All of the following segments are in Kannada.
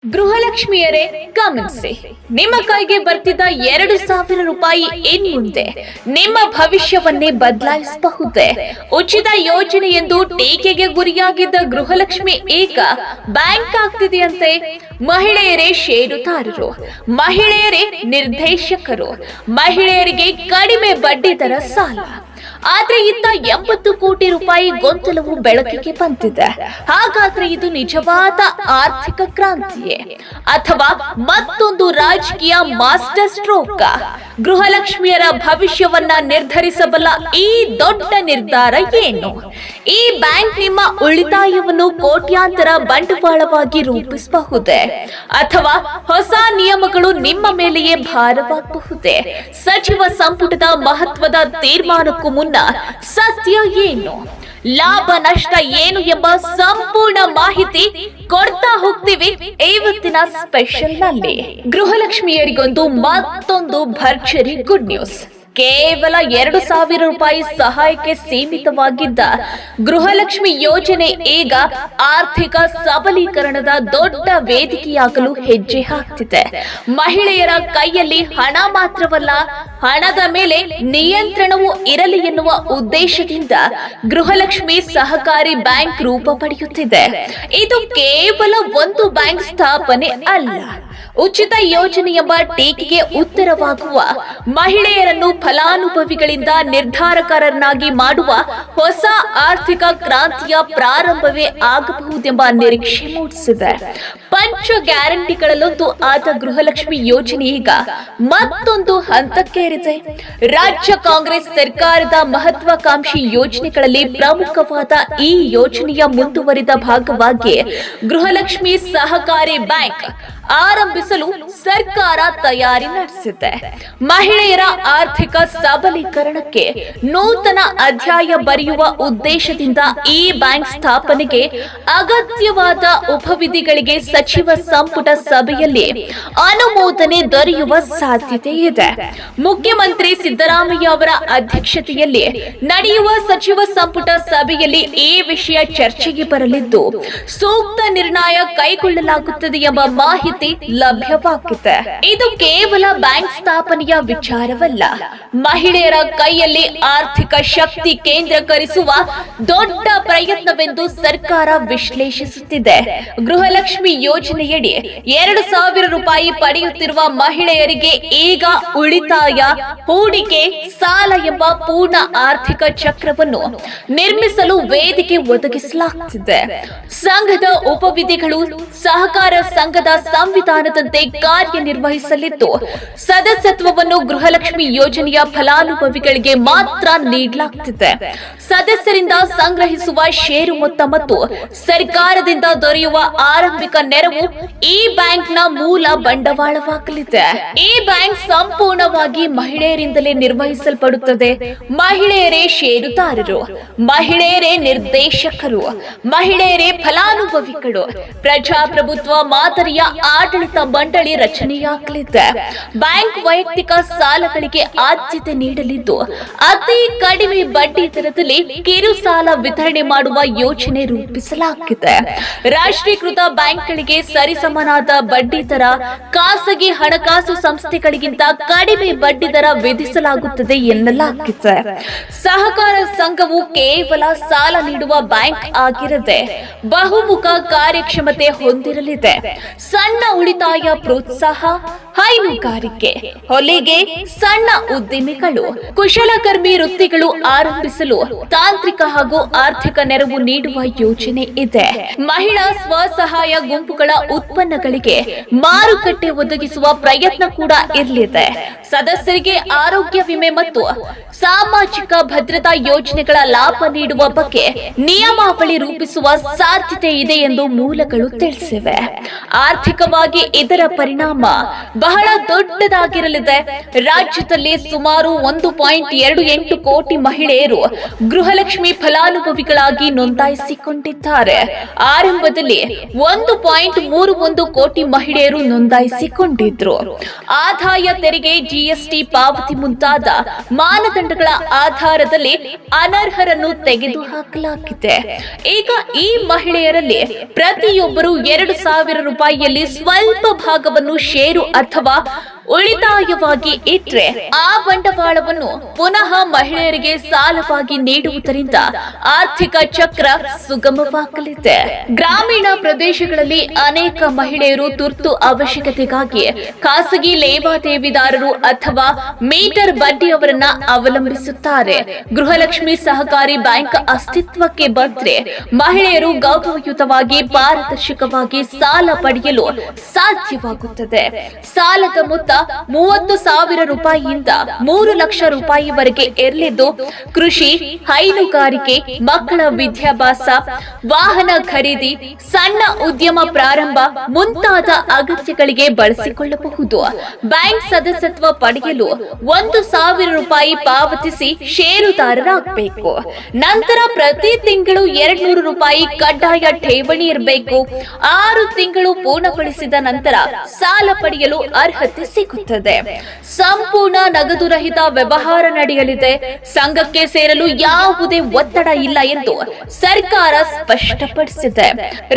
ಗೃಹಲಕ್ಷ್ಮಿಯರೇ ಗಮನಿಸಿ, ನಿಮ್ಮ ಕೈಗೆ ಬರ್ತಿದ್ದ 2,000 ರೂಪಾಯಿ ಇನ್ಮುಂದೆ ನಿಮ್ಮ ಭವಿಷ್ಯವನ್ನೇ ಬದಲಾಯಿಸಬಹುದೇ? ಉಚಿತ ಯೋಜನೆ ಎಂದು ಟೀಕೆಗೆ ಗುರಿಯಾಗಿದ್ದ ಗೃಹಲಕ್ಷ್ಮಿ ಈಗ ಬ್ಯಾಂಕ್ ಆಗ್ತಿದೆಯಂತೆ. ಮಹಿಳೆಯರೇ ಷೇರುದಾರರು, ಮಹಿಳೆಯರೇ ನಿರ್ದೇಶಕರು, ಮಹಿಳೆಯರಿಗೆ ಕಡಿಮೆ ಬಡ್ಡಿ ದರ ಸಾಲ. ಆದ್ರೆ ಇತ್ತ 80 ಕೋಟಿ ರೂಪಾಯಿ ಗೊಂದಲವು ಬೆಳಕಿಗೆ ಬಂದಿದೆ. ಹಾಗಾದ್ರೆ ಇದು ನಿಜವಾದ ಆರ್ಥಿಕ ಕ್ರಾಂತಿಯೇ ಅಥವಾ ಮತ್ತೊಂದು ರಾಜಕೀಯ ಮಾಸ್ಟರ್ ಸ್ಟ್ರೋಕ್? ಗೃಹಲಕ್ಷ್ಮಿಯರ ಭವಿಷ್ಯವನ್ನ ನಿರ್ಧರಿಸಬಲ್ಲ ಈ ದೊಡ್ಡ ನಿರ್ಧಾರ ಏನು? ಈ ಬ್ಯಾಂಕ್ ನಿಮ್ಮ ಉಳಿತಾಯವನ್ನು ಕೋಟ್ಯಾಂತರ ಬಂಡವಾಳವಾಗಿ ರೂಪಿಸಬಹುದೇ ಅಥವಾ ಹೊಸ ನಿಯಮಗಳು ನಿಮ್ಮ ಮೇಲೆಯೇ ಭಾರವಾಗಬಹುದೇ? ಸಚಿವ ಸಂಪುಟದ ಮಹತ್ವದ ತೀರ್ಮಾನಕ್ಕೂ ಮುನ್ನ ಸತ್ಯ ಏನು, ಲಾಭ ನಷ್ಟ ಏನು ಎಂಬ ಸಂಪೂರ್ಣ ಮಾಹಿತಿ ಕೊಡ್ತಾ ಹೋಗ್ತೀವಿ ಇವತ್ತಿನ ಸ್ಪೆಷಲ್ ನಲ್ಲಿ. ಗೃಹಲಕ್ಷ್ಮಿಯರಿಗೊಂದು ಮತ್ತೊಂದು ಭರ್ಜರಿ ಗುಡ್ ನ್ಯೂಸ್. ಕೇವಲ 2,000 ರೂಪಾಯಿ ಸಹಾಯಕ್ಕೆ ಸೀಮಿತವಾಗಿದ್ದ ಗೃಹಲಕ್ಷ್ಮಿ ಯೋಜನೆ ಈಗ ಆರ್ಥಿಕ ಸಬಲೀಕರಣದ ದೊಡ್ಡ ವೇದಿಕೆಯಾಗಲು ಹೆಜ್ಜೆ ಹಾಕ್ತಿದೆ. ಮಹಿಳೆಯರ ಕೈಯಲ್ಲಿ ಹಣ ಮಾತ್ರವಲ್ಲ, ಹಣದ ಮೇಲೆ ನಿಯಂತ್ರಣವೂ ಇರಲಿ ಎನ್ನುವ ಉದ್ದೇಶದಿಂದ ಗೃಹಲಕ್ಷ್ಮಿ ಸಹಕಾರಿ ಬ್ಯಾಂಕ್ ರೂಪ ಪಡೆಯುತ್ತಿದೆ. ಇದು ಕೇವಲ ಒಂದು ಬ್ಯಾಂಕ್ ಸ್ಥಾಪನೆ ಅಲ್ಲ, ಉಚಿತ ಯೋಜನೆ ಎಂಬ ಟೀಕೆಗೆ ಉತ್ತರವಾಗುವ, ಮಹಿಳೆಯರನ್ನು ಫಲಾನುಭವಿಗಳಿಂದ ನಿರ್ಧಾರಕಾರರನ್ನಾಗಿ ಮಾಡುವ ಹೊಸ ಆರ್ಥಿಕ ಕ್ರಾಂತಿಯ ಪ್ರಾರಂಭವೇ ಆಗಬಹುದೆಂಬ ನಿರೀಕ್ಷೆ ಮೂಡಿಸಿದೆ. ಪಂಚ ಗ್ಯಾರಂಟಿಗಳಲ್ಲೊಂದು ಆದ ಗೃಹಲಕ್ಷ್ಮಿ ಯೋಜನೆ ಈಗ ಮತ್ತೊಂದು ಹಂತಕ್ಕೇರಿದೆ. ರಾಜ್ಯ ಕಾಂಗ್ರೆಸ್ ಸರ್ಕಾರದ ಮಹತ್ವಾಕಾಂಕ್ಷಿ ಯೋಜನೆಗಳಲ್ಲಿ ಪ್ರಮುಖವಾದ ಈ ಯೋಜನೆಯ ಮುಂದುವರಿದ ಭಾಗವಾಗಿ ಗೃಹಲಕ್ಷ್ಮಿ ಸಹಕಾರಿ ಬ್ಯಾಂಕ್ ಆರಂಭಿಸಲು ಸರ್ಕಾರ ತಯಾರಿ ನಡೆಸಿದೆ. ಮಹಿಳೆಯರ ಆರ್ಥಿಕ ಸಬಲೀಕರಣಕ್ಕೆ ನೂತನ ಅಧ್ಯಾಯ ಬರೆಯುವ ಉದ್ದೇಶದಿಂದ ಈ ಬ್ಯಾಂಕ್ ಸ್ಥಾಪನೆಗೆ ಅಗತ್ಯವಾದ ಉಪವಿಧಿಗಳಿಗೆ ಸಚಿವ ಸಂಪುಟ ಸಭೆಯಲ್ಲಿ ಅನುಮೋದನೆ ದೊರೆಯುವ ಸಾಧ್ಯತೆ ಇದೆ. ಮುಖ್ಯಮಂತ್ರಿ ಸಿದ್ದರಾಮಯ್ಯ ಅವರ ಅಧ್ಯಕ್ಷತೆಯಲ್ಲಿ ನಡೆಯುವ ಸಚಿವ ಸಂಪುಟ ಸಭೆಯಲ್ಲಿ ಈ ವಿಷಯ ಚರ್ಚೆಗೆ ಬರಲಿದ್ದು, ಸೂಕ್ತ ನಿರ್ಣಯ ಕೈಗೊಳ್ಳಲಾಗುತ್ತದೆ ಎಂಬ ಮಾಹಿತಿ ಲಭ್ಯವಾಗಿದೆ. ಇದು ಕೇವಲ ಬ್ಯಾಂಕ್ ಸ್ಥಾಪನೆಯ ವಿಚಾರವಲ್ಲ, ಮಹಿಳೆಯರ ಕೈಯಲ್ಲಿ ಆರ್ಥಿಕ ಶಕ್ತಿ ಕೇಂದ್ರೀಕರಿಸುವ ದೊಡ್ಡ ಪ್ರಯತ್ನವೆಂದು ಸರ್ಕಾರ ವಿಶ್ಲೇಷಿಸುತ್ತಿದೆ. ಗೃಹಲಕ್ಷ್ಮಿ ಯೋಜನೆಯಡಿ 2,000 ರೂಪಾಯಿ ಪಡೆಯುತ್ತಿರುವ ಮಹಿಳೆಯರಿಗೆ ಈಗ ಉಳಿತಾಯ, ಹೂಡಿಕೆ, ಸಾಲ ಎಂಬ ಪೂರ್ಣ ಆರ್ಥಿಕ ಚಕ್ರವನ್ನು ನಿರ್ಮಿಸಲು ವೇದಿಕೆ ಒದಗಿಸಲಾಗುತ್ತಿದೆ. ಸಂಘದ ಉಪವಿಧಿಗಳು ಸಹಕಾರ ಸಂಘದ ಸಂವಿಧಾನದಂತೆ ಕಾರ್ಯನಿರ್ವಹಿಸಲಿದ್ದು, ಸದಸ್ಯತ್ವವನ್ನು ಗೃಹಲಕ್ಷ್ಮಿ ಯೋಜನೆಯ ಫಲಾನುಭವಿಗಳಿಗೆ ಮಾತ್ರ ನೀಡಲಾಗುತ್ತಿದೆ. ಸದಸ್ಯರಿಂದ ಸಂಗ್ರಹಿಸುವ ಷೇರು ಮೊತ್ತ ಮತ್ತು ಸರ್ಕಾರದಿಂದ ದೊರೆಯುವ ಆರಂಭಿಕ ನೆರವು ಈ ಬ್ಯಾಂಕ್ನ ಮೂಲ ಬಂಡವಾಳವಾಗಲಿದೆ. ಈ ಬ್ಯಾಂಕ್ ಸಂಪೂರ್ಣವಾಗಿ ಮಹಿಳೆಯರಿಂದಲೇ ನಿರ್ವಹಿಸಲ್ಪಡುತ್ತದೆ. ಮಹಿಳೆಯರೇ ಷೇರುದಾರರು, ಮಹಿಳೆಯರೇ ನಿರ್ದೇಶಕರು, ಮಹಿಳೆಯರೇ ಫಲಾನುಭವಿಗಳು. ಪ್ರಜಾಪ್ರಭುತ್ವ ಮಾದರಿಯ ಆಡಳಿತ ಮಂಡಳಿ ರಚನೆಯಾಗಲಿದೆ. ಬ್ಯಾಂಕ್ ವೈಯಕ್ತಿಕ ಸಾಲಗಳಿಗೆ ಆದ್ಯತೆ ನೀಡಲಿದ್ದು, ಅತಿ ಕಡಿಮೆ ಬಡ್ಡಿ ದರದಲ್ಲಿ ಕಿರು ಸಾಲ ವಿತರಣೆ ಮಾಡುವ ಯೋಜನೆ ರೂಪಿಸಲಾಗಿದೆ. ರಾಷ್ಟ್ರೀಕೃತ ಬ್ಯಾಂಕ್ಗಳಿಗೆ ಸರಿಸಮನಾದ ಬಡ್ಡಿ ದರ, ಖಾಸಗಿ ಹಣಕಾಸು ಸಂಸ್ಥೆಗಳಿಗಿಂತ ಕಡಿಮೆ ಬಡ್ಡಿ ದರ ವಿಧಿಸಲಾಗುತ್ತದೆ ಎನ್ನಲಾಗಿದೆ. ಸಹಕಾರ ಸಂಘವು ಕೇವಲ ಸಾಲ ನೀಡುವ ಬ್ಯಾಂಕ್ ಆಗಿರದೆ ಬಹುಮುಖ ಕಾರ್ಯಕ್ಷಮತೆ ಹೊಂದಿರಲಿದೆ. ಸಣ್ಣ ಉಳಿತಾಯ ಪ್ರೋತ್ಸಾಹ, ಹೈನುಗಾರಿಕೆ, ಹೊಲಿಗೆ, ಸಣ್ಣ ಉದ್ದಿಮೆಗಳು, ಕುಶಲಕರ್ಮಿ ವೃತ್ತಿಗಳು ಆರಂಭಿಸಲು ತಾಂತ್ರಿಕ ಹಾಗೂ ಆರ್ಥಿಕ ನೆರವು ನೀಡುವ ಯೋಜನೆ ಇದೆ. ಮಹಿಳಾ ಸ್ವಸಹಾಯ ಗುಂಪುಗಳ ಉತ್ಪನ್ನಗಳಿಗೆ ಮಾರುಕಟ್ಟೆ ಒದಗಿಸುವ ಪ್ರಯತ್ನ ಕೂಡ ಇರಲಿದೆ. ಸದಸ್ಯರಿಗೆ ಆರೋಗ್ಯ ವಿಮೆ ಮತ್ತು ಸಾಮಾಜಿಕ ಭದ್ರತಾ ಯೋಜನೆಗಳ ಲಾಭ ನೀಡುವ ಬಗ್ಗೆ ನಿಯಮಾವಳಿ ರೂಪಿಸುವ ಸಾಧ್ಯತೆ ಇದೆ ಎಂದು ಮೂಲಗಳು ತಿಳಿಸಿವೆ. ಆರ್ಥಿಕವಾಗಿ ಇದರ ಪರಿಣಾಮ ಬಹಳ ದೊಡ್ಡದಾಗಿರಲಿದೆ. ರಾಜ್ಯದಲ್ಲಿ ಸುಮಾರು 1.28 ಕೋಟಿ ಮಹಿಳೆಯರು ಗೃಹಲಕ್ಷ್ಮಿ ಫಲಾನುಭವಿಗಳಾಗಿ ನೋಂದಾಯಿಸಿಕೊಂಡಿದ್ದಾರೆ. ಆರಂಭದಲ್ಲಿ 1.31 ಕೋಟಿ ಮಹಿಳೆಯರು ನೋಂದಾಯಿಸಿಕೊಂಡಿದ್ರು. ಆದಾಯ ತೆರಿಗೆ, ಜಿಎಸ್ಟಿ ಪಾವತಿ ಮುಂತಾದ ಮಾನದಂಡ ಮಾನದಂಡಗಳ ಆಧಾರದಲ್ಲಿ ಅನರ್ಹರನ್ನು ತೆಗೆದುಹಾಕಲಾಗಿದೆ. ಈಗ ಈ ಮಹಿಳೆಯರಲ್ಲಿ ಪ್ರತಿಯೊಬ್ಬರು 2,000 ರೂಪಾಯಿಯಲ್ಲಿ ಸ್ವಲ್ಪ ಭಾಗವನ್ನು ಷೇರು ಅಥವಾ ಉಳಿತಾಯವಾಗಿ ಇಟ್ರೆ ಆ ಬಂಡವಾಳವನ್ನು ಪುನಃ ಮಹಿಳೆಯರಿಗೆ ಸಾಲವಾಗಿ ನೀಡುವುದರಿಂದ ಆರ್ಥಿಕ ಚಕ್ರ ಸುಗಮವಾಗಲಿದೆ. ಗ್ರಾಮೀಣ ಪ್ರದೇಶಗಳಲ್ಲಿ ಅನೇಕ ಮಹಿಳೆಯರು ತುರ್ತು ಅವಶ್ಯಕತೆಗಾಗಿ ಖಾಸಗಿ ಲೇವಾದೇವಿದಾರರು ಅಥವಾ ಮೀಟರ್ ಬಡ್ಡಿಯವರನ್ನ ಅವಲಂಬಿಸುತ್ತಾರೆ. ಗೃಹಲಕ್ಷ್ಮಿ ಸಹಕಾರಿ ಬ್ಯಾಂಕ್ ಅಸ್ತಿತ್ವಕ್ಕೆ ಬಂದ್ರೆ ಮಹಿಳೆಯರು ಗೌರವಯುತವಾಗಿ ಪಾರದರ್ಶಕವಾಗಿ ಸಾಲ ಪಡೆಯಲು ಸಾಧ್ಯವಾಗುತ್ತದೆ. ಸಾಲದ ಮೊತ್ತ 30,000 ರೂಪಾಯಿಯಿಂದ 3 ಲಕ್ಷ ರೂಪಾಯಿವರೆಗೆ ಇರಲಿದ್ದು ಕೃಷಿ, ಹೈನುಗಾರಿಕೆ, ಮಕ್ಕಳ ವಿದ್ಯಾಭ್ಯಾಸ, ವಾಹನ ಖರೀದಿ, ಸಣ್ಣ ಉದ್ಯಮ ಪ್ರಾರಂಭ ಮುಂತಾದ ಅಗತ್ಯಗಳಿಗೆ ಬಳಸಿಕೊಳ್ಳಬಹುದು. ಬ್ಯಾಂಕ್ ಸದಸ್ಯತ್ವ ಪಡೆಯಲು 1,000 ರೂಪಾಯಿ ಪಾವತಿಸಿ ಷೇರುದಾರರಾಗಬೇಕು. ನಂತರ ಪ್ರತಿ ತಿಂಗಳು 200 ರೂಪಾಯಿ ಕಡ್ಡಾಯ ಠೇವಣಿ ಇರಬೇಕು. 6 ತಿಂಗಳು ಪೂರ್ಣಗೊಳಿಸಿದ ನಂತರ ಸಾಲ ಪಡೆಯಲು ಅರ್ಹತೆ ಸಿಗುತ್ತದೆ. ಸಂಪೂರ್ಣ ನಗದು ರಹಿತ ವ್ಯವಹಾರ ನಡೆಯಲಿದೆ. ಸಂಘಕ್ಕೆ ಸೇರಲು ಯಾವುದೇ ಒತ್ತಡ ಇಲ್ಲ ಎಂದು ಸರ್ಕಾರ ಸ್ಪಷ್ಟಪಡಿಸಿದೆ.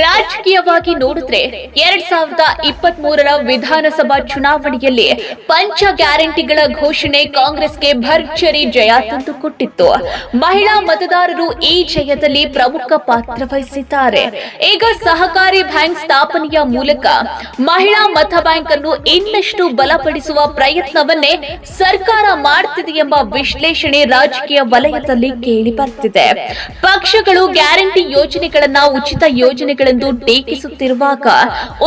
ರಾಜಕೀಯವಾಗಿ ನೋಡಿದ್ರೆ 2023ರ ವಿಧಾನಸಭಾ ಚುನಾವಣೆಯಲ್ಲಿ ಪಂಚ ಗ್ಯಾರಂಟಿಗಳ ಘೋಷಣೆ ಕಾಂಗ್ರೆಸ್ಗೆ ಭರ್ಜರಿ ಜಯ ತಂದುಕೊಟ್ಟಿತ್ತು. ಮಹಿಳಾ ಮತದಾರರು ಈ ಜಯದಲ್ಲಿ ಪ್ರಮುಖ ಪಾತ್ರ ವಹಿಸಿದ್ದಾರೆ. ಈಗ ಸಹಕಾರಿ ಬ್ಯಾಂಕ್ ಸ್ಥಾಪನೆಯ ಮೂಲಕ ಮಹಿಳಾ ಮತ ಬ್ಯಾಂಕ್ ಅನ್ನು ಇನ್ನಷ್ಟು ಬಲಪಡಿಸುವ ಪ್ರಯತ್ನವನ್ನೇ ಸರ್ಕಾರ ಮಾಡುತ್ತಿದೆ ಎಂಬ ವಿಶ್ಲೇಷಣೆ ರಾಜಕೀಯ ವಲಯದಲ್ಲಿ ಕೇಳಿ ಬರ್ತಿದೆ. ಪಕ್ಷಗಳು ಗ್ಯಾರಂಟಿ ಯೋಜನೆಗಳನ್ನ ಉಚಿತ ಯೋಜನೆಗಳೆಂದು ಟೀಕಿಸುತ್ತಿರುವಾಗ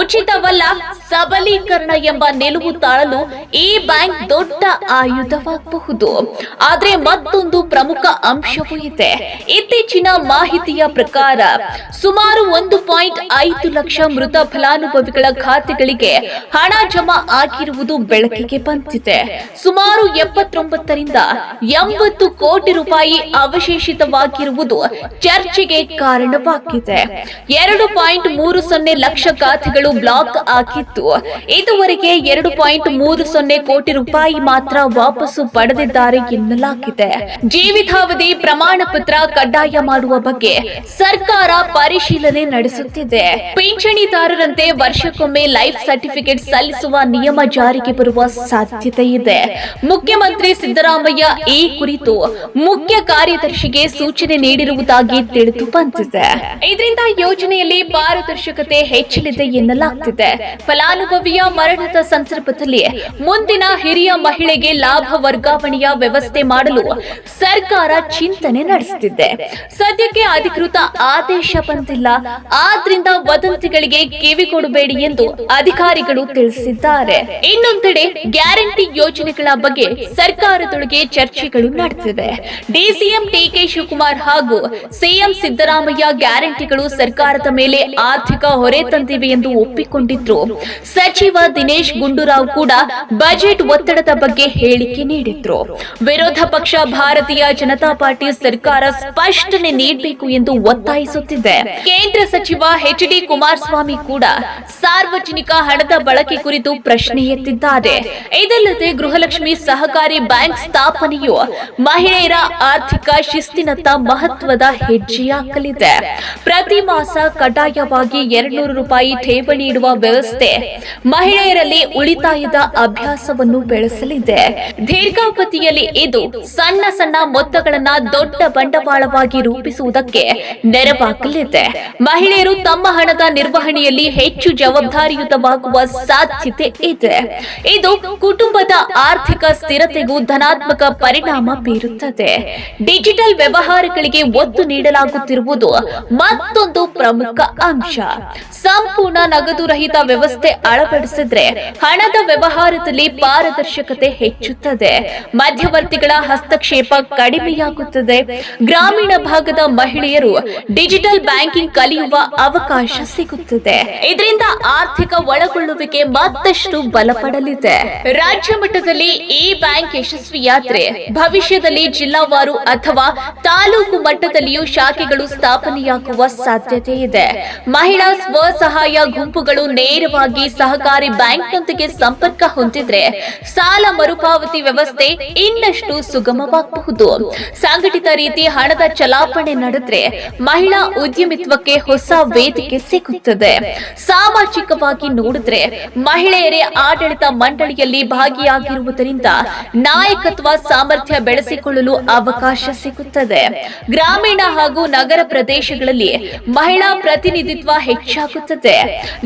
ಉಚಿತವಲ್ಲ ಸಬಲೀಕರಣ ಎಂಬ ನಿಲುವು ತಾಳಲು ಈ ಬ್ಯಾಂಕ್ ದೊಡ್ಡ ಆಯುಧವಾಗಬಹುದು. ಆದರೆ ಮತ್ತೊಂದು ಪ್ರಮುಖ ಅಂಶವೂ ಇದೆ. ಇತ್ತೀಚಿನ ಮಾಹಿತಿಯ ಪ್ರಕಾರ ಸುಮಾರು 1.5 ಲಕ್ಷ ಮೃತ ಫಲಾನುಭವಿಗಳ ಖಾತೆಗಳಿಗೆ ಹಣ ಜಮಾ ಆಗಿರುವುದು ಬೆಳಕಿಗೆ ಬಂದಿದೆ. ಸುಮಾರು 79ರಿಂದ 80 ಕೋಟಿ ರೂಪಾಯಿ ಅವಶೇಷಿತವಾಗಿರುವುದು ಚರ್ಚೆಗೆ ಕಾರಣವಾಗಿದೆ. 2.30 ಲಕ್ಷ ಖಾತೆಗಳು ಬ್ಲಾಕ್ ಆಗಿದ್ದು ಇದುವರೆಗೆ 2.30 ಕೋಟಿ ರೂಪಾಯಿ ಮಾತ್ರ ವಾಪಸ್ಸು ಪಡೆದಿದ್ದಾರೆ ಎನ್ನಲಾಗಿದೆ. ಜೀವಿತಾವಧಿ ಪ್ರಮಾಣ ಪತ್ರ ಕಡ್ಡಾಯ ಮಾಡುವ ಬಗ್ಗೆ ಸರ್ಕಾರ ಪರಿಶೀಲನೆ ನಡೆಸುತ್ತಿದೆ. ಪಿಂಚಣಿದಾರರಂತೆ ವರ್ಷಕ್ಕೊಮ್ಮೆ ಲೈಫ್ ಸರ್ಟಿಫಿಕೇಟ್ ಸಲ್ಲಿಸುವ ನಿಯಮ ಜಾರಿಗೆ ಬರುವ ಸಾಧ್ಯತೆ ಇದೆ. ಮುಖ್ಯಮಂತ್ರಿ ಸಿದ್ದರಾಮಯ್ಯ ಈ ಕುರಿತು ಮುಖ್ಯ ಕಾರ್ಯದರ್ಶಿಗೆ ಸೂಚನೆ ನೀಡಿರುವುದಾಗಿ ತಿಳಿದು ಬಂದಿದೆ. ಇದರಿಂದ ಯೋಜನೆಯಲ್ಲಿ ಪಾರದರ್ಶಕತೆ ಹೆಚ್ಚಲಿದೆ ಎನ್ನಲಾಗ್ತಿದೆ. ಫಲಾನುಭವಿಯ ಮರಣದ ಸಂದರ್ಭದಲ್ಲಿ ಮುಂದಿನ ಹಿರಿಯ ಮಹಿಳೆಗೆ ಲಾಭ ವರ್ಗಾವಣೆಯ ವ್ಯವಸ್ಥೆ ಮಾಡಲು ಸರ್ಕಾರ ಚಿಂತನೆ ನಡೆಸುತ್ತಿದೆ. ಸದ್ಯಕ್ಕೆ ಅಧಿಕೃತ ಆದೇಶ ಬಂದಿಲ್ಲ. ಆದ್ರಿಂದ ವದಂತಿಗಳಿಗೆ ಕಿವಿಗೊಡಬೇಡಿ ಎಂದು ಅಧಿಕಾರಿಗಳು ತಿಳಿಸಿದ್ದಾರೆ. ಇನ್ನೊಂದೆಡೆ ಗ್ಯಾರಂಟಿ ಯೋಜನೆಗಳ ಬಗ್ಗೆ ಸರ್ಕಾರದೊಳಗೆ ಚರ್ಚೆಗಳು ನಡೆದಿವೆ. ಡಿಸಿಎಂ ಡಿಕೆ ಶಿವಕುಮಾರ್ ಹಾಗೂ ಸಿಎಂ ಸಿದ್ದರಾಮಯ್ಯ ಗ್ಯಾರಂಟಿಗಳು ಸರ್ಕಾರದ ಮೇಲೆ ಆರ್ಥಿಕ ಹೊರೆ ತಂದಿವೆ ಎಂದು ಒಪ್ಪಿಕೊಂಡಿದ್ರು. ಸಚಿವ ದಿನೇಶ್ ಗುಂಡೂರಾವ್ ಕೂಡ ಬಜೆಟ್ ಒತ್ತಡದ ಬಗ್ಗೆ ಹೇಳಿಕೆ ನೀಡಿದ್ರು. ವಿರೋಧ ಪಕ್ಷ ಭಾರತೀಯ ಜನತಾ ಪಾರ್ಟಿ ಸರ್ಕಾರ ಸ್ಪಷ್ಟನೆ ನೀಡಬೇಕು ಎಂದು ಒತ್ತಾಯಿಸುತ್ತಿದೆ. ಕೇಂದ್ರ ಸಚಿವ ಎಚ್.ಡಿ. ಕುಮಾರಸ್ವಾಮಿ ಕೂಡ ಸಾರ್ವಜನಿಕ ಹಣದ ಬಳಕೆ ಕುರಿತು ಪ್ರಶ್ನೆ ಎತ್ತಿದ್ದಾರೆ. ಇದಲ್ಲದೆ ಗೃಹಲಕ್ಷ್ಮಿ ಸಹಕಾರಿ ಬ್ಯಾಂಕ್ ಸ್ಥಾಪನೆಯು ಮಹಿಳೆಯರ ಆರ್ಥಿಕ ಶಿಸ್ತಿನತ್ತ ಮಹತ್ವದ ಹೆಜ್ಜೆಯಾಗಲಿದೆ. ಪ್ರತಿ ಮಾಸ ಕಡ್ಡಾಯವಾಗಿ 200 ರೂಪಾಯಿ ಠೇವಣಿ ಇಡುವ ವ್ಯವಸ್ಥೆ ಮಹಿಳೆಯರಲ್ಲಿ ಉಳಿತಾಯದ ಅಭ್ಯಾಸವನ್ನು ಬೆಳೆಸಲಿದೆ. ದೀರ್ಘಾವಧಿಯಲ್ಲಿ ಇದು ಸಣ್ಣ ಸಣ್ಣ ಮೊತ್ತಗಳನ್ನ ದೊಡ್ಡ ಬಂಡವಾಳವಾಗಿ ರೂಪಿಸುವುದಕ್ಕೆ ನೆರವಾಗಲಿದೆ. ಮಹಿಳೆಯರು ತಮ್ಮ ಹಣದ ನಿರ್ವಹಣೆಯಲ್ಲಿ ಹೆಚ್ಚು ಜವಾಬ್ದಾರಿಯುತವಾಗುವ ಸಾಧ್ಯತೆ ಇದೆ. ಇದು ಕುಟುಂಬದ ಆರ್ಥಿಕ ಸ್ಥಿರತೆಗೂ ಧನಾತ್ಮಕ ಪರಿಣಾಮ ಬೀರುತ್ತದೆ. ಡಿಜಿಟಲ್ ವ್ಯವಹಾರಗಳಿಗೆ ಒತ್ತು ನೀಡಲಾಗುತ್ತಿರುವುದು ಮತ್ತೊಂದು ಪ್ರಮುಖ ಅಂಶ. ಸಂಪೂರ್ಣ ನಗದು ರಹಿತ ವ್ಯವಸ್ಥೆ ಅಳವಡಿಸಿದ್ರೆ ಹಣದ ವ್ಯವಹಾರದಲ್ಲಿ ಪಾರದರ್ಶಕತೆ ಹೆಚ್ಚುತ್ತದೆ. ಮಧ್ಯವರ್ತಿಗಳ ಹಸ್ತಕ್ಷೇಪ ಕಡಿಮೆಯಾಗುತ್ತದೆ. ಗ್ರಾಮೀಣ ಭಾಗದ ಮಹಿಳೆಯರು ಡಿಜಿಟಲ್ ಬ್ಯಾಂಕಿಂಗ್ ಕಲಿಯುವ ಅವಕಾಶ ಸಿಗುತ್ತದೆ. ಇದರಿಂದ ಆರ್ಥಿಕ ಒಳಗೊಳ್ಳುವಿಕೆ ಮತ್ತಷ್ಟು ಬಲಪಡಲಿದೆ. ಬರಲಿದೆ. ರಾಜ್ಯ ಮಟ್ಟದಲ್ಲಿ ಈ ಬ್ಯಾಂಕ್ ಯಶಸ್ವಿ ಯಾತ್ರೆ ಭವಿಷ್ಯದಲ್ಲಿ ಜಿಲ್ಲಾವಾರು ಅಥವಾ ತಾಲೂಕು ಮಟ್ಟದಲ್ಲಿಯೂ ಶಾಖೆಗಳು ಸ್ಥಾಪನೆಯಾಗುವ ಸಾಧ್ಯತೆ ಇದೆ. ಮಹಿಳಾ ಸ್ವಸಹಾಯ ಗುಂಪುಗಳು ನೇರವಾಗಿ ಸಹಕಾರಿ ಬ್ಯಾಂಕ್ನೊಂದಿಗೆ ಸಂಪರ್ಕ ಹೊಂದಿದ್ರೆ ಸಾಲ ಮರುಪಾವತಿ ವ್ಯವಸ್ಥೆ ಇನ್ನಷ್ಟು ಸುಗಮವಾಗಬಹುದು. ಸಂಘಟಿತ ರೀತಿ ಹಣದ ಚಲಾವಣೆ ನಡೆದ್ರೆ ಮಹಿಳಾ ಉದ್ಯಮಿತ್ವಕ್ಕೆ ಹೊಸ ವೇದಿಕೆ ಸಿಗುತ್ತದೆ. ಸಾಮಾಜಿಕವಾಗಿ ನೋಡಿದ್ರೆ ಮಹಿಳೆಯರೇ ಆಡಳಿತ ಮಂಡಳಿಯಲ್ಲಿ ಭಾಗಿಯಾಗಿರುವುದರಿಂದ ನಾಯಕತ್ವ ಸಾಮರ್ಥ್ಯ ಬೆಳೆಸಿಕೊಳ್ಳಲು ಅವಕಾಶ ಸಿಗುತ್ತದೆ. ಗ್ರಾಮೀಣ ಹಾಗೂ ನಗರ ಪ್ರದೇಶಗಳಲ್ಲಿ ಮಹಿಳಾ ಪ್ರತಿನಿಧಿತ್ವ ಹೆಚ್ಚಾಗುತ್ತದೆ.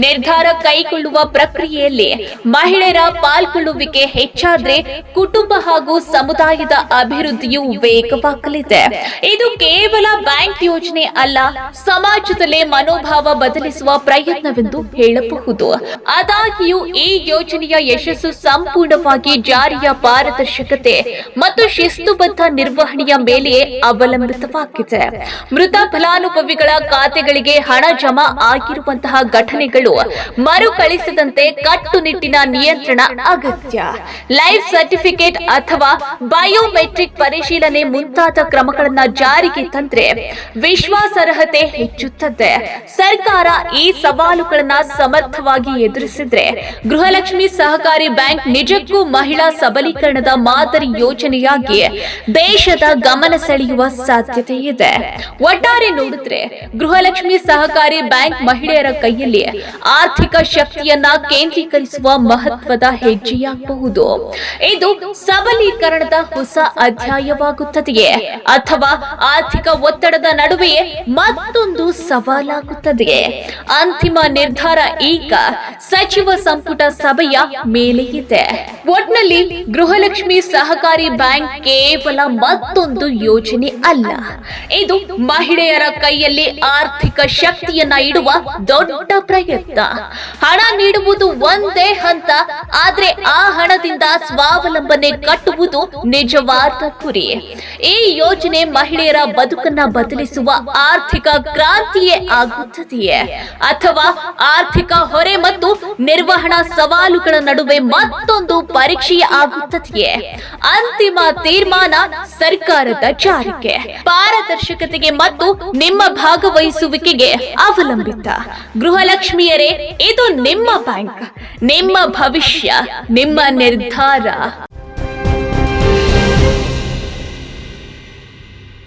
ನಿರ್ಧಾರ ಕೈಗೊಳ್ಳುವ ಪ್ರಕ್ರಿಯೆಯಲ್ಲಿ ಮಹಿಳೆಯರ ಪಾಲ್ಗೊಳ್ಳುವಿಕೆ ಹೆಚ್ಚಾದ್ರೆ ಕುಟುಂಬ ಹಾಗೂ ಸಮುದಾಯದ ಅಭಿವೃದ್ಧಿಯು ವೇಗವಾಗಲಿದೆ. ಇದು ಕೇವಲ ಬ್ಯಾಂಕ್ ಯೋಜನೆ ಅಲ್ಲ, ಸಮಾಜದಲ್ಲೇ ಮನೋಭಾವ ಬದಲಿಸುವ ಪ್ರಯತ್ನವೆಂದು ಹೇಳಬಹುದು. ಆದಾಗ್ಯೂ ಈ ಯೋಜನೆಯ ಯಶಸ್ಸು ಸಂಪೂರ್ಣವಾಗಿ ಜಾರಿಯ ಪಾರದರ್ಶಕತೆ ಮತ್ತು ಶಿಸ್ತುಬದ್ಧ ನಿರ್ವಹಣೆಯ ಮೇಲೆಯೇ ಅವಲಂಬಿತವಾಗಿದೆ. ಮೃತ ಫಲಾನುಭವಿಗಳ ಖಾತೆಗಳಿಗೆ ಹಣ ಜಮಾ ಆಗಿರುವಂತಹ ಘಟನೆಗಳು ಮರುಕಳಿಸದಂತೆ ಕಟ್ಟುನಿಟ್ಟಿನ ನಿಯಂತ್ರಣ ಅಗತ್ಯ. ಲೈಫ್ ಸರ್ಟಿಫಿಕೇಟ್ ಅಥವಾ ಬಯೋಮೆಟ್ರಿಕ್ ಪರಿಶೀಲನೆ ಮುಂತಾದ ಕ್ರಮಗಳನ್ನು ಜಾರಿಗೆ ತಂದ್ರೆ ವಿಶ್ವಾಸಾರ್ಹತೆ ಹೆಚ್ಚುತ್ತದೆ. ಸರ್ಕಾರ ಈ ಸವಾಲುಗಳನ್ನು ಸಮರ್ಥವಾಗಿ ಎದುರಿಸಿದ್ರೆ ಗೃಹಲಕ್ಷ್ಮಿ ಸಹಕಾರಿ ಬ್ಯಾಂಕ್ ನಿಜಕ್ಕೂ ಮಹಿಳಾ ಸಬಲೀಕರಣದ ಮಾದರಿ ಯೋಜನೆಯಾಗಿ ದೇಶದ ಗಮನ ಸೆಳೆಯುವ ಸಾಧ್ಯತೆ ಇದೆ. ಒಟ್ಟಾರೆ ನೋಡಿದ್ರೆ ಗೃಹಲಕ್ಷ್ಮಿ ಸಹಕಾರಿ ಬ್ಯಾಂಕ್ ಮಹಿಳೆಯರ ಕೈಯಲ್ಲಿ ಆರ್ಥಿಕ ಶಕ್ತಿಯನ್ನ ಕೇಂದ್ರೀಕರಿಸುವ ಮಹತ್ವದ ಹೆಜ್ಜೆಯಾಗಬಹುದು. ಇದು ಸಬಲೀಕರಣದ ಹೊಸ ಅಧ್ಯಾಯವಾಗುತ್ತದೆಯೇ ಅಥವಾ ಆರ್ಥಿಕ ಒತ್ತಡದ ನಡುವೆಯೇ ಮತ್ತೊಂದು ಸವಾಲಾಗುತ್ತದೆಯೇ? ಅಂತಿಮ ನಿರ್ಧಾರ ಈಗ ಸಚಿವ ಸಂಪುಟ ಸಭೆಯ ಮೇಲೆ ಇದೆ. ಒಟ್ನಲ್ಲಿ ಗೃಹಲಕ್ಷ್ಮಿ ಸಹಕಾರಿ ಬ್ಯಾಂಕ್ ಕೇವಲ ಮತ್ತೊಂದು ಯೋಜನೆ ಅಲ್ಲ, ಇದು ಮಹಿಳೆಯರ ಕೈಯಲ್ಲಿ ಆರ್ಥಿಕ ಶಕ್ತಿಯನ್ನ ಇಡುವ ದೊಡ್ಡ ಪ್ರಯತ್ನ. ಹಣ ನೀಡುವುದು ಒಂದೇ ಹಂತ, ಆದ್ರೆ ಆ ಹಣದಿಂದ ಸ್ವಾವಲಂಬನೆ ಕಟ್ಟುವುದು ನಿಜವಾದ ಗುರಿ. ಈ ಯೋಜನೆ ಮಹಿಳೆಯರ ಬದುಕನ್ನ ಬದಲಿಸುವ ಆರ್ಥಿಕ ಕ್ರಾಂತಿಯೇ ಆಗುತ್ತದೆಯೇ ಅಥವಾ ಆರ್ಥಿಕ ಹೊರೆ ಮತ್ತು ನಿರ್ವಹಣಾ ಸವಾಲುಗಳ ನಡುವೆ ಮತ್ತೊಂದು ಪರೀಕ್ಷೆಯೇ ಆಗುತ್ತದೆಯೇ? ಅಂತಿಮ ತೀರ್ಮಾನ ಸರ್ಕಾರದ ಜಾರಿಗೆ, ಪಾರದರ್ಶಕತೆಗೆ ಮತ್ತು ನಿಮ್ಮ ಭಾಗವಹಿಸುವಿಕೆಗೆ ಅವಲಂಬಿತ. ಗೃಹಲಕ್ಷ್ಮಿಯರೇ, ಇದು ನಿಮ್ಮ ಬ್ಯಾಂಕ್, ನಿಮ್ಮ ಭವಿಷ್ಯ, ನಿಮ್ಮ ನಿರ್ಧಾರ.